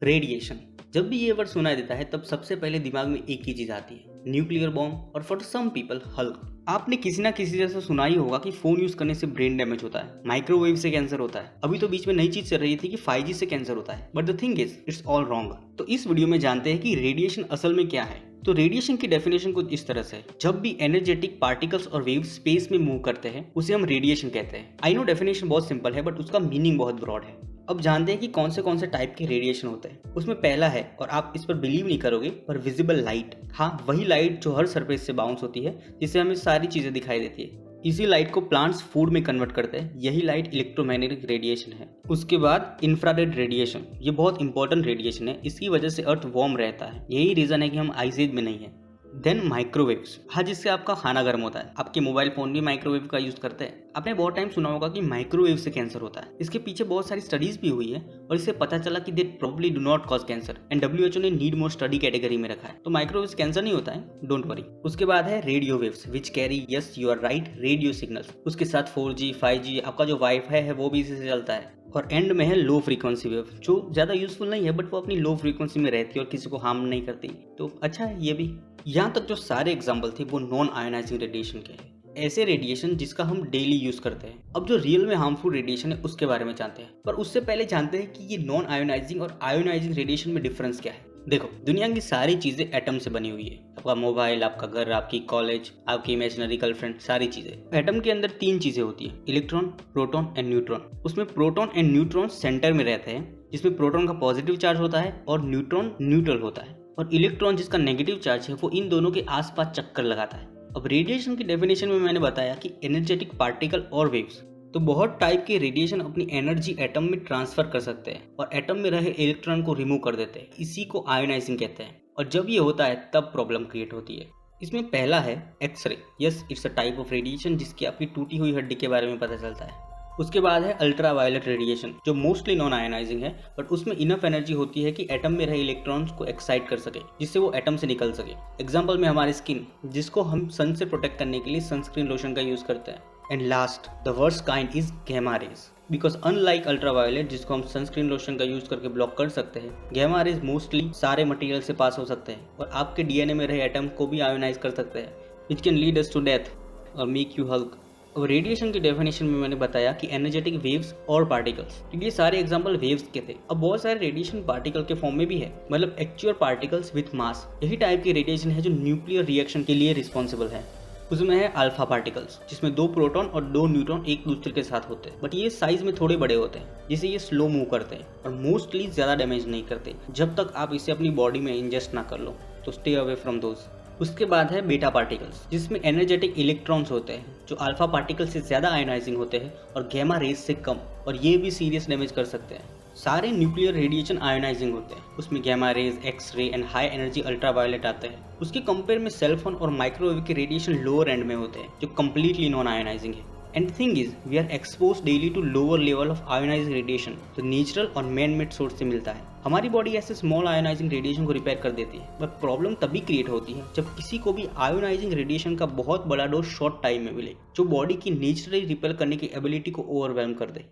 Radiation. जब भी ये वर्ड सुनाई देता है तब सबसे पहले दिमाग में एक ही चीज आती है, न्यूक्लियर बॉम्ब और फॉर सम पीपल हल्क। आपने किसी ना किसी जैसा सुना ही होगा कि फोन यूज करने से ब्रेन डैमेज होता है, माइक्रोवेव से कैंसर होता है। अभी तो बीच में नई चीज चल रही थी कि 5G से कैंसर होता है, but the thing is it's all wrong. तो इस वीडियो में जानते हैं कि रेडिएशन असल में क्या है। तो रेडिएशन की डेफिनेशन कुछ इस तरह से है, जब भी एनर्जेटिक पार्टिकल्स और वेव्स स्पेस में मूव करते हैं उसे हम रेडिएशन कहते हैं। आई नो डेफिनेशन बहुत सिंपल है बट उसका मीनिंग बहुत ब्रॉड है। अब जानते हैं कि कौन से टाइप के रेडिएशन होते हैं। उसमें पहला है, और आप इस पर बिलीव नहीं करोगे, पर विजिबल लाइट। हाँ, वही लाइट जो हर सरफेस से बाउंस होती है, जिससे हमें सारी चीजें दिखाई देती है। इसी लाइट को प्लांट्स फूड में कन्वर्ट करते हैं, यही लाइट इलेक्ट्रोमैग्नेटिक रेडिएशन है। उसके बाद इंफ्रारेड रेडिएशन, ये बहुत इंपॉर्टेंट रेडिएशन है, इसकी वजह से अर्थ वार्म रहता है, यही रीजन है कि हम आइस एज में नहीं है। देन माइक्रोवेव्स, हाँ, जिससे आपका खाना गर्म होता है। आपके मोबाइल फोन भी माइक्रोवेव का यूज करते हैं। आपने बहुत टाइम सुना होगा कि माइक्रोवेव से कैंसर होता है। इसके पीछे बहुत सारी स्टडीज भी हुई है और इससे पता चला कि they probably do not cause cancer and WHO ने नीड मोर स्टडी कैटेगरी में रखा है। तो माइक्रोवेव कैंसर नहीं होता है, डोंट वरी। उसके बाद है radio waves which carry, yes you are right, radio signals. उसके साथ 4G 5G, आपका जो वाईफाई है वो भी इसी से चलता है। और एंड में है लो फ्रीक्वेंसी वेव, जो ज्यादा यूजफुल नहीं है बट वो अपनी लो फ्रीक्वेंसी में रहती है और किसी को हार्म नहीं करती, तो अच्छा है ये भी। यहाँ तक जो सारे एग्जाम्पल थे वो नॉन आयोनाइजिंग रेडिएशन के हैं, ऐसे रेडिएशन जिसका हम डेली यूज करते हैं। अब जो रियल में हार्मफुल रेडिएशन है उसके बारे में जानते हैं, पर उससे पहले जानते हैं कि ये नॉन आयोनाइजिंग और आयोनाइजिंग रेडिएशन में डिफरेंस क्या है। देखो, दुनिया की सारी चीजें एटम से बनी हुई है। आपका मोबाइल, आपका घर, आपकी कॉलेज, आपकी इमेजिनरी गर्लफ्रेंड, सारी चीजें। एटम के अंदर 3 चीजें होती है, इलेक्ट्रॉन, प्रोटॉन एंड न्यूट्रॉन। उसमें प्रोटॉन एंड न्यूट्रॉन सेंटर में रहते हैं, जिसमें प्रोटॉन का पॉजिटिव चार्ज होता है और न्यूट्रॉन न्यूट्रल होता है, और इलेक्ट्रॉन जिसका नेगेटिव चार्ज है वो इन दोनों के आसपास चक्कर लगाता है। अब रेडिएशन की डेफिनेशन में मैंने बताया कि एनर्जेटिक पार्टिकल और वेव्स, तो बहुत टाइप के रेडिएशन अपनी एनर्जी एटम में ट्रांसफर कर सकते हैं और एटम में रहे इलेक्ट्रॉन को रिमूव कर देते हैं। इसी को आयोनाइजिंग कहते हैं, और जब ये होता है तब प्रॉब्लम क्रिएट होती है। इसमें पहला है x ray. Yes, it's a type of radiation जिसकी आपकी टूटी हुई हड्डी के बारे में पता चलता है। उसके बाद है अल्ट्रा वायलेट रेडिएशन, जो मोस्टली नॉन आयोनाइजिंग है, बट उसमें इनफ एनर्जी होती है कि एटम में रहे इलेक्ट्रॉन्स को एक्साइट कर सके, जिससे वो एटम से निकल सके। एग्जांपल में हमारी स्किन, जिसको हम सन से प्रोटेक्ट करने के लिए सनस्क्रीन लोशन का यूज करते हैं। And last, the worst kind is gamma rays, because unlike ultraviolet जिसको हम सनस्क्रीन लोशन का यूज करके ब्लॉक कर सकते हैं, गैमा रेज मोस्टली सारे मटेरियल से पास हो सकते हैं और आपके DNA में रहे एटम को भी आयोनाइज कर सकते हैं, which can lead us to death और मेक यू हल्क। अब रेडिएशन की डेफिनेशन में मैंने बताया कि एनर्जेटिक वेव्स और पार्टिकल्स, तो ये सारे एग्जांपल वेव्स के थे। अब बहुत सारे रेडिएशन पार्टिकल के फॉर्म में भी है, मतलब एक्चुअल पार्टिकल्स विथ मास। यही टाइप की रेडिएशन है जो न्यूक्लियर रिएक्शन के लिए रिस्पॉन्सिबल है। उसमें है अल्फा पार्टिकल्स, जिसमें 2 प्रोटॉन और 2 न्यूट्रॉन एक दूसरे के साथ होते हैं, बट ये साइज में थोड़े बड़े होते हैं, जिससे ये स्लो मूव करते हैं और मोस्टली ज्यादा डैमेज नहीं करते जब तक आप इसे अपनी बॉडी में इंजेस्ट ना कर लो, तो स्टे अवे फ्रॉम दोज। उसके बाद है बीटा पार्टिकल्स, जिसमें एनर्जेटिक इलेक्ट्रॉन्स होते हैं जो अल्फा पार्टिकल से ज्यादा आयोनाइजिंग होते हैं और गैमा रेज से कम, और ये भी सीरियस डैमेज कर सकते हैं। सारे न्यूक्लियर रेडिएशन आयोनाइजिंग होते हैं, उसमें gamma rays, X-ray and high energy ultraviolet आते हैं। उसके कंपेयर में सेलफोन और माइक्रोवेव के रेडिएशन लोअर एंड में होते हैं, जो कंप्लीटली नॉन आयोनाइजिंग है। And thing is, we are expose daily to lower level of ionizing radiation, जो नेचुरल और मैन मेड सोर्स से मिलता है। हमारी बॉडी ऐसे स्मॉल आयोनाइजिंग रेडिएशन को रिपेयर कर देती है, बट प्रॉब्लम तभी क्रिएट होती है जब किसी को भी आयोनाइजिंग रेडिएशन का बहुत बड़ा डोज शॉर्ट टाइम में मिले, जो बॉडी की नेचुरली रिपेयर करने की एबिलिटी को ओवरवेलम कर दे।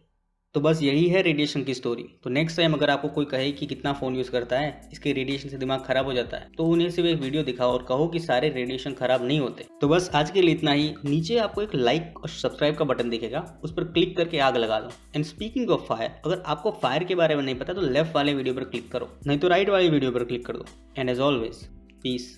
तो बस यही है रेडिएशन की स्टोरी। तो नेक्स्ट टाइम अगर आपको कोई कहे कि कितना फोन यूज करता है, इसके रेडिएशन से दिमाग खराब हो जाता है, तो उन्हें सिर्फ एक वीडियो दिखाओ और कहो कि सारे रेडिएशन खराब नहीं होते। तो बस आज के लिए इतना ही। नीचे आपको एक लाइक और सब्सक्राइब का बटन दिखेगा, उस पर क्लिक करके आग लगा दो। एंड स्पीकिंग ऑफ फायर, अगर आपको फायर के बारे में नहीं पता तो लेफ्ट वाले वीडियो पर क्लिक करो, नहीं तो राइट वाले वीडियो पर क्लिक कर दो। And as always, piece.